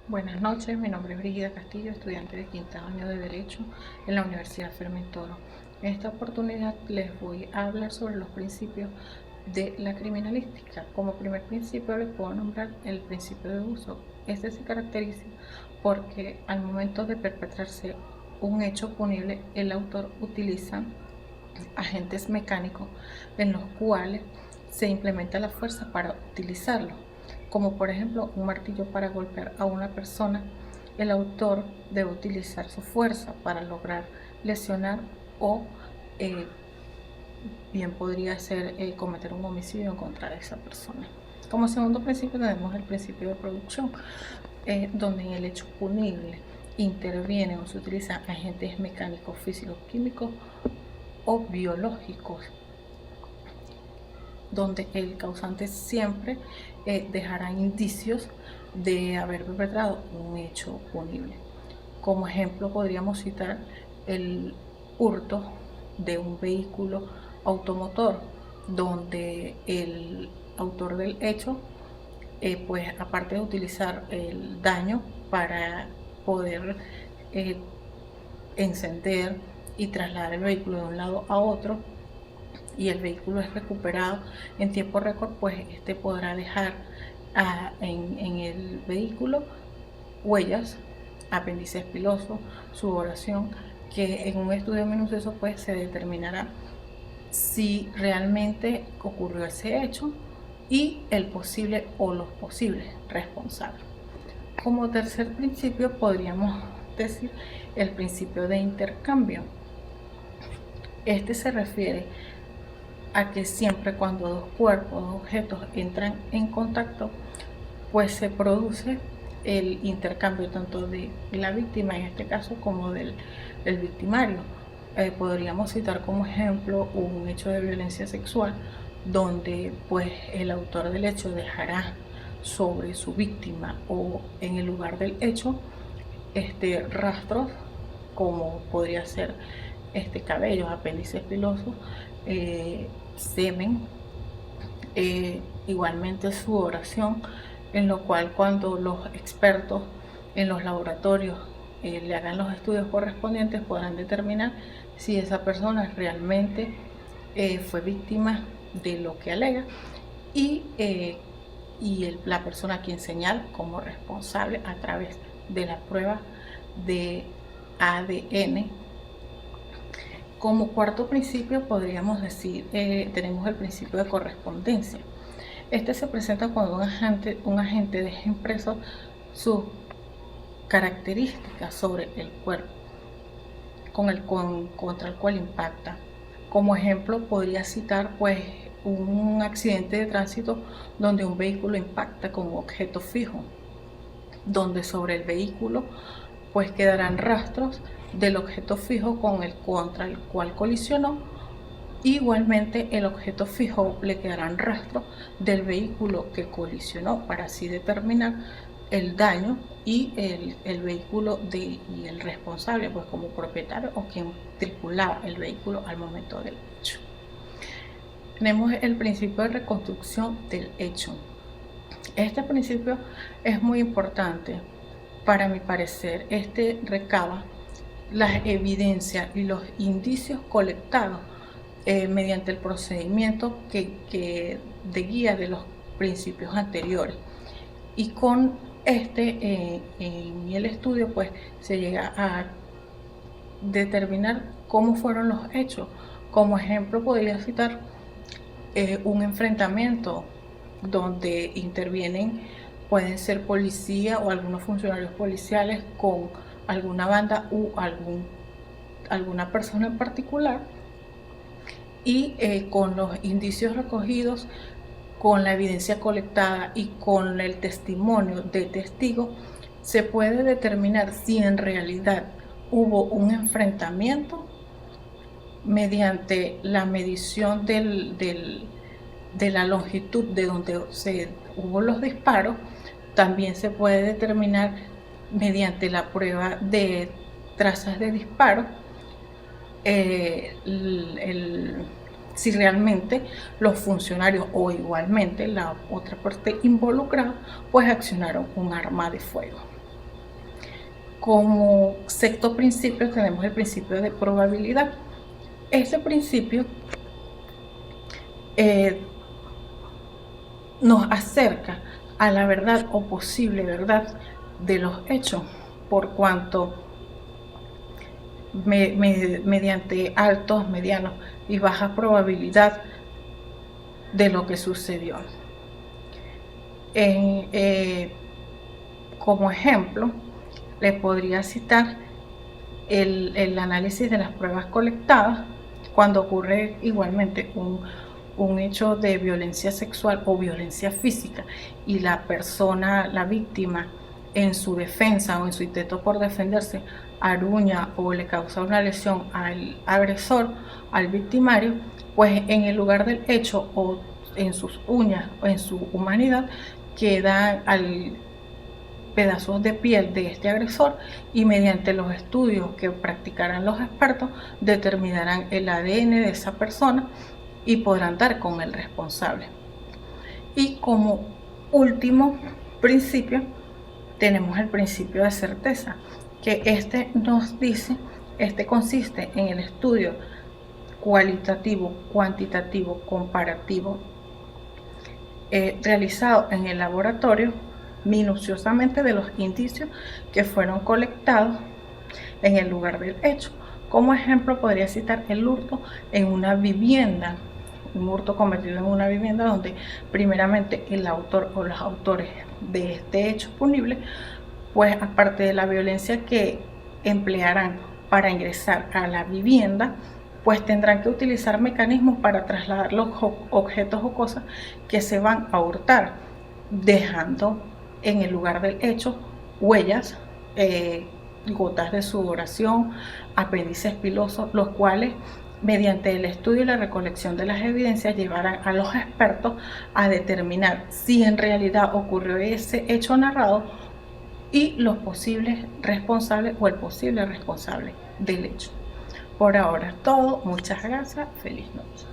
Buenas noches, mi nombre es Brígida Castillo, estudiante de quinto año de Derecho en la Universidad Fermín Toro. En esta oportunidad les voy a hablar sobre los principios de la criminalística. Como primer principio les puedo nombrar el principio de uso. Este se caracteriza porque al momento de perpetrarse un hecho punible, el autor utiliza agentes mecánicos en los cuales se implementa la fuerza para utilizarlo, como por ejemplo un martillo para golpear a una persona. El autor debe utilizar su fuerza para lograr lesionar o bien podría ser cometer un homicidio en contra de esa persona. Como segundo principio tenemos el principio de producción, donde en el hecho punible intervienen o se utilizan agentes mecánicos, físicos, químicos o biológicos, donde el causante siempre dejará indicios de haber perpetrado un hecho punible. Como ejemplo podríamos citar el hurto de un vehículo automotor, donde el autor del hecho, pues aparte de utilizar el daño para poder encender y trasladar el vehículo de un lado a otro, y el vehículo es recuperado en tiempo récord, pues este podrá dejar en el vehículo huellas, apéndices pilosos, sudoración, que en un estudio minucioso pues se determinará si realmente ocurrió ese hecho y el posible o los posibles responsables. Como tercer principio podríamos decir el principio de intercambio. Este se refiere a que siempre cuando dos cuerpos o objetos entran en contacto, pues se produce el intercambio tanto de la víctima en este caso como del victimario. Podríamos citar como ejemplo un hecho de violencia sexual donde pues el autor del hecho dejará sobre su víctima o en el lugar del hecho rastros como podría ser cabellos, apéndices pilosos, semen, igualmente sudoración, en lo cual cuando los expertos en los laboratorios le hagan los estudios correspondientes podrán determinar si esa persona realmente fue víctima de lo que alega y la persona a quien señala como responsable a través de la prueba de ADN. Como cuarto principio podríamos decir, tenemos el principio de correspondencia. Este se presenta cuando un agente deja impreso sus características sobre el cuerpo contra el cual impacta. Como ejemplo podría citar pues un accidente de tránsito donde un vehículo impacta con un objeto fijo, donde sobre el vehículo pues quedarán rastros del objeto fijo contra el cual colisionó. Igualmente el objeto fijo le quedarán rastros del vehículo que colisionó para así determinar el daño y el vehículo y el responsable pues como propietario o quien tripulaba el vehículo al momento del hecho. Tenemos el principio de reconstrucción del hecho. Este principio es muy importante para mi parecer. Este recaba las evidencias y los indicios colectados mediante el procedimiento de guía de los principios anteriores, y con en el estudio pues se llega a determinar cómo fueron los hechos. Como ejemplo podría citar un enfrentamiento donde intervienen, pueden ser policía o algunos funcionarios policiales con alguna banda u alguna persona en particular, y con los indicios recogidos, con la evidencia colectada y con el testimonio de testigos, se puede determinar si en realidad hubo un enfrentamiento mediante la medición de la longitud de donde hubo los disparos. También se puede determinar mediante la prueba de trazas de disparo si realmente los funcionarios o igualmente la otra parte involucrada pues accionaron un arma de fuego. Como sexto principio tenemos el principio de probabilidad. Este principio nos acerca a la verdad o posible verdad de los hechos, por cuanto mediante altos, medianos y bajas probabilidad de lo que sucedió. Como ejemplo, les podría citar el análisis de las pruebas colectadas cuando ocurre igualmente un hecho de violencia sexual o violencia física y la persona, la víctima, en su defensa o en su intento por defenderse, aruña o le causa una lesión al agresor, al victimario, pues en el lugar del hecho o en sus uñas o en su humanidad quedan pedazos de piel de este agresor, y mediante los estudios que practicarán los expertos determinarán el ADN de esa persona y podrán dar con el responsable. Y como último principio tenemos el principio de certeza, que este nos dice, este consiste en el estudio cualitativo, cuantitativo, comparativo, realizado en el laboratorio minuciosamente de los indicios que fueron colectados en el lugar del hecho. Como ejemplo podría citar el hurto en una vivienda, un hurto cometido en una vivienda donde primeramente el autor o los autores de este hecho punible, pues aparte de la violencia que emplearán para ingresar a la vivienda, pues tendrán que utilizar mecanismos para trasladar los objetos o cosas que se van a hurtar, dejando en el lugar del hecho huellas, gotas de sudoración, apéndices pilosos, los cuales mediante el estudio y la recolección de las evidencias llevarán a los expertos a determinar si en realidad ocurrió ese hecho narrado y los posibles responsables o el posible responsable del hecho. Por ahora es todo. Muchas gracias. Feliz noche.